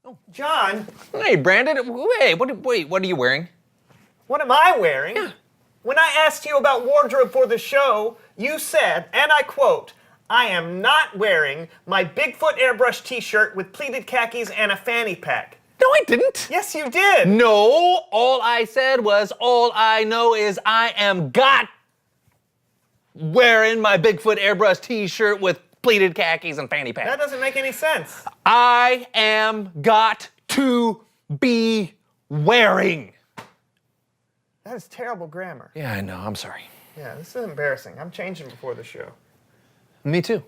Oh, John. Hey, Brandon. Wait, what are you wearing? What am I wearing? Yeah. When I asked you about wardrobe for the show, you said, and I quote, "I am not wearing my Bigfoot airbrush t-shirt with pleated khakis and a fanny pack." No, I didn't. Yes, you did. No, all I said was, all I know is I am wearing my Bigfoot airbrush t-shirt with pleated khakis and fanny pack. That doesn't make any sense. I am got to be wearing. That is terrible grammar. Yeah, I know, I'm sorry. Yeah, this is embarrassing. I'm changing before the show. Me too.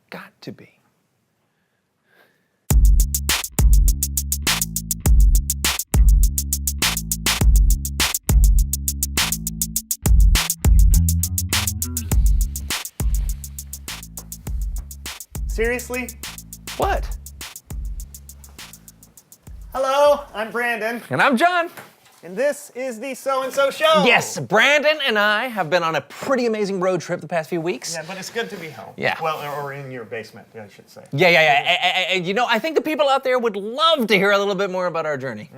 Got to be. Seriously? What? Hello, I'm Brandon, And I'm John. and this is the So-and-So Show. Yes, Brandon and I have been on a pretty amazing road trip the past few weeks. Yeah, but it's good to be home. Yeah. Well, or in your basement, I should say. Yeah. You know, I think the people out there would love to hear a little bit more about our journey.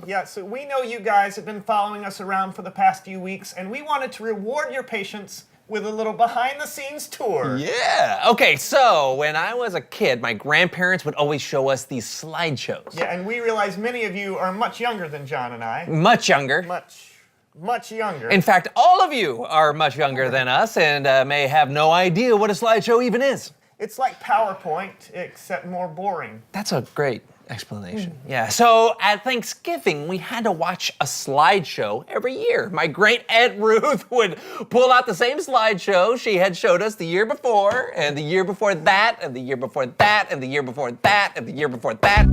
Yeah, so we know you guys have been following us around for the past few weeks, and we wanted to reward your patience with a little behind-the-scenes tour. Yeah. Okay, so when I was a kid, my grandparents would always show us these slideshows. Yeah, and we realize many of you are much younger than John and I. Much younger. Much younger. In fact, all of you are much younger than us and may have no idea what a slideshow even is. It's like PowerPoint, except more boring. That's a great explanation. Yeah, so at Thanksgiving, we had to watch a slideshow every year. My great Aunt Ruth would pull out the same slideshow she had showed us the year before, and the year before that, and the year before that, and the year before that, and the year before that.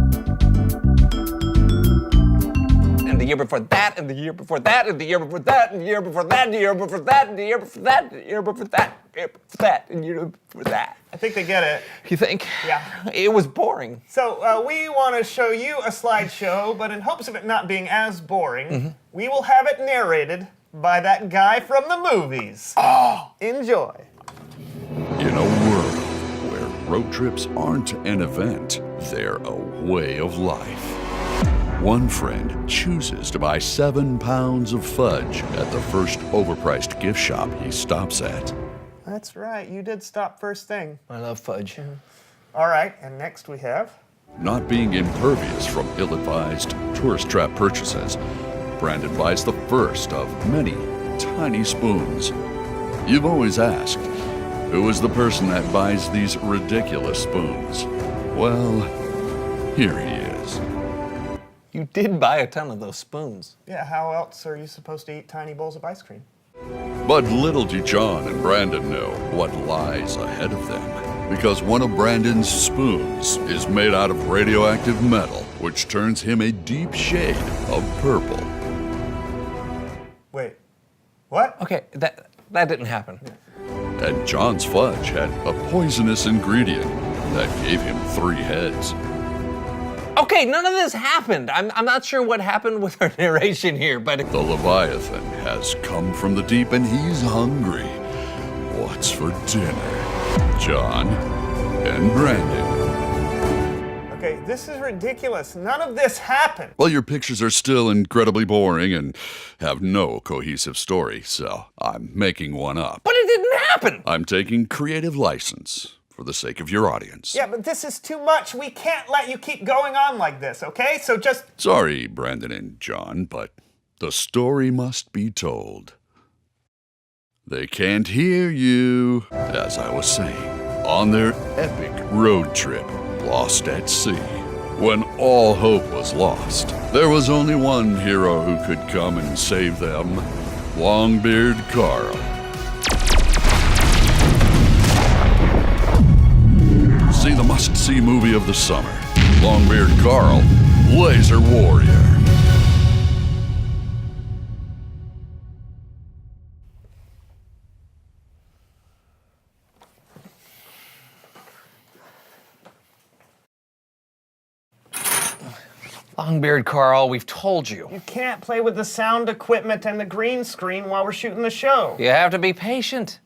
And the year before that, and the year before that, and the year before that, and the year before that, and the year before that, and the year before that, and the year before that, and the year before that, and the year before that. I think they get it. You think? Yeah. It was boring. So we want to show you a slideshow, but in hopes of it not being as boring, we will have it narrated by that guy from the movies. Oh! Enjoy. In a world where road trips aren't an event, they're a way of life. One friend chooses to buy 7 pounds of fudge at the first overpriced gift shop he stops at. That's right, you did stop first thing. I love fudge. All right, and next we have... Not being impervious from ill-advised tourist trap purchases, Brandon buys the first of many tiny spoons. You've always asked, who is the person that buys these ridiculous spoons? Well, here he is. You did buy a ton of those spoons. Yeah, how else are you supposed to eat tiny bowls of ice cream? But little do John and Brandon know what lies ahead of them, because one of Brandon's spoons is made out of radioactive metal, which turns him a deep shade of purple. Wait, what? Okay, that didn't happen. And John's fudge had a poisonous ingredient that gave him 3 heads. Okay, none of this happened. I'm not sure what happened with our narration here, but... The Leviathan has come from the deep and he's hungry. What's for dinner? John and Brandon. Okay, this is ridiculous. None of this happened. Well, your pictures are still incredibly boring and have no cohesive story, so I'm making one up. But it didn't happen! I'm taking creative license for the sake of your audience. Yeah, but this is too much. We can't let you keep going on like this, okay? So just... Sorry, Brandon and John, but the story must be told. They can't hear you. As I was saying, on their epic road trip, lost at sea, when all hope was lost, there was only one hero who could come and save them, Longbeard Carl. See the must-see movie of the summer, Longbeard Carl, Laser Warrior. Longbeard Carl, we've told you. You can't play with the sound equipment and the green screen while we're shooting the show. You have to be patient.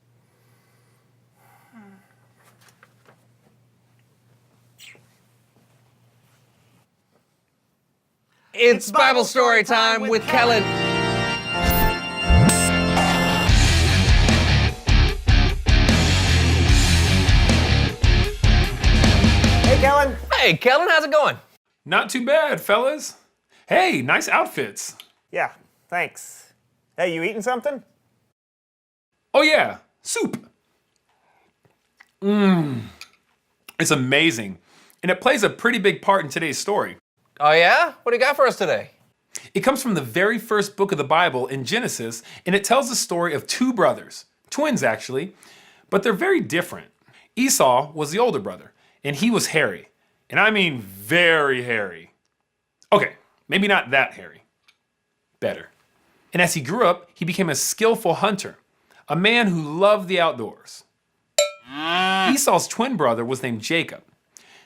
It's Bible story time with Kellen. Hey, Kellen. Hey, Kellen, how's it going? Not too bad, fellas. Hey, nice outfits. Yeah, thanks. Hey, you eating something? Oh yeah, soup. It's amazing. And it plays a pretty big part in today's story. Oh yeah? What do you got for us today? It comes from the very first book of the Bible in Genesis, and it tells the story of two brothers, twins actually, but they're very different. Esau was the older brother, and he was hairy. And I mean very hairy. Okay, maybe not that hairy. Better. And as he grew up, he became a skillful hunter, a man who loved the outdoors. Esau's twin brother was named Jacob.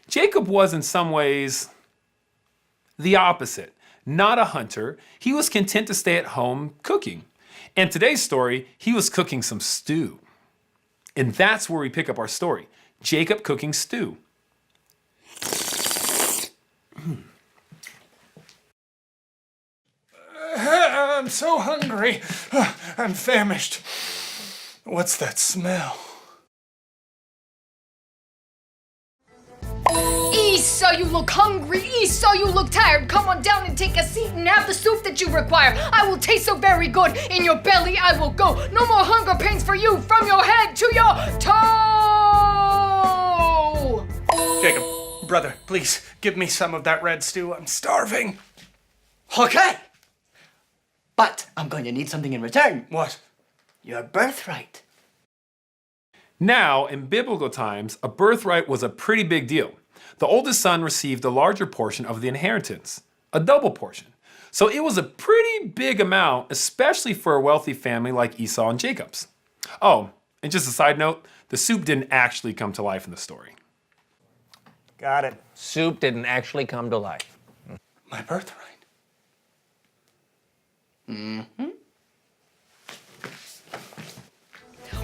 Jacob was in some ways the opposite. Not a hunter, he was content to stay at home cooking. And today's story, he was cooking some stew. And that's where we pick up our story, Jacob cooking stew. I'm so hungry. I'm famished. What's that smell? Esau, you look hungry. Esau, you look tired. Come on down and take a seat and have the soup that you require. I will taste so very good. In your belly I will go. No more hunger pains for you from your head to your toe. Jacob, brother, please give me some of that red stew. I'm starving. Okay. But I'm going to need something in return. What? Your birthright. Now, in biblical times, a birthright was a pretty big deal. The oldest son received a larger portion of the inheritance, a double portion. So it was a pretty big amount, especially for a wealthy family like Esau and Jacob's. Oh, and just a side note, the soup didn't actually come to life in the story. Got it. Soup didn't actually come to life. My birthright.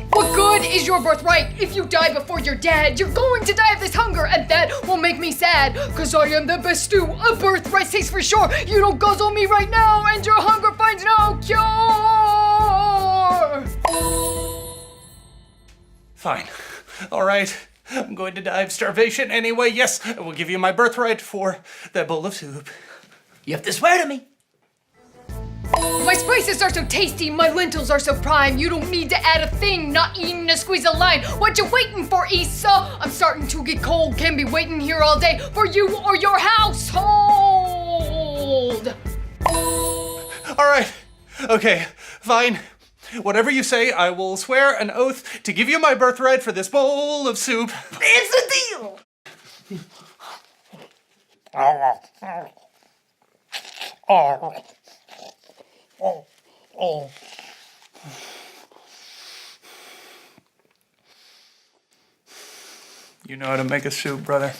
What good is your birthright if you die before you're dead? You're going to die of this hunger, and that will make me sad. Cause I am the best stew, a birthright tastes for sure. You don't guzzle me right now, and your hunger finds no cure. Fine. All right. I'm going to die of starvation anyway. Yes, I will give you my birthright for that bowl of soup. You have to swear to me. My spices are so tasty, my lentils are so prime. You don't need to add a thing, not eating to squeeze a line. What you waiting for, Esau? I'm starting to get cold, can't be waiting here all day for you or your household. All right. Okay, fine. Whatever you say, I will swear an oath to give you my birthright for this bowl of soup. It's a deal. You know how to make a soup, brother.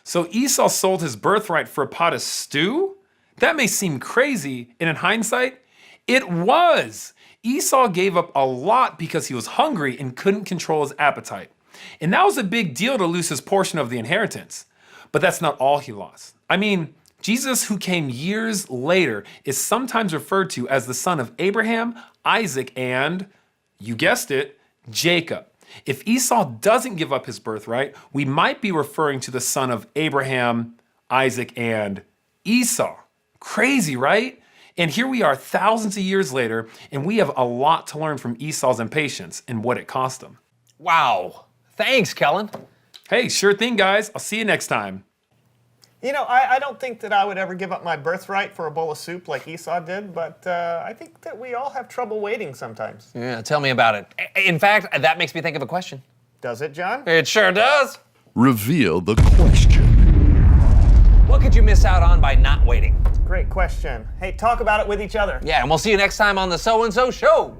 So Esau sold his birthright for a pot of stew? That may seem crazy, and in hindsight, it was. Esau gave up a lot because he was hungry and couldn't control his appetite. And that was a big deal to lose his portion of the inheritance. But that's not all he lost. I mean, Jesus, who came years later, is sometimes referred to as the son of Abraham, Isaac, and, you guessed it, Jacob. If Esau doesn't give up his birthright, we might be referring to the son of Abraham, Isaac, and Esau. Crazy, right? And here we are thousands of years later, and we have a lot to learn from Esau's impatience and what it cost him. Wow. Thanks, Kellen. Hey, sure thing, guys. I'll see you next time. You know, I don't think that I would ever give up my birthright for a bowl of soup like Esau did, but I think that we all have trouble waiting sometimes. Yeah, tell me about it. In fact, that makes me think of a question. Does it, John? It sure does. Reveal the question. What could you miss out on by not waiting? Great question. Hey, talk about it with each other. Yeah, and we'll see you next time on the So and So Show.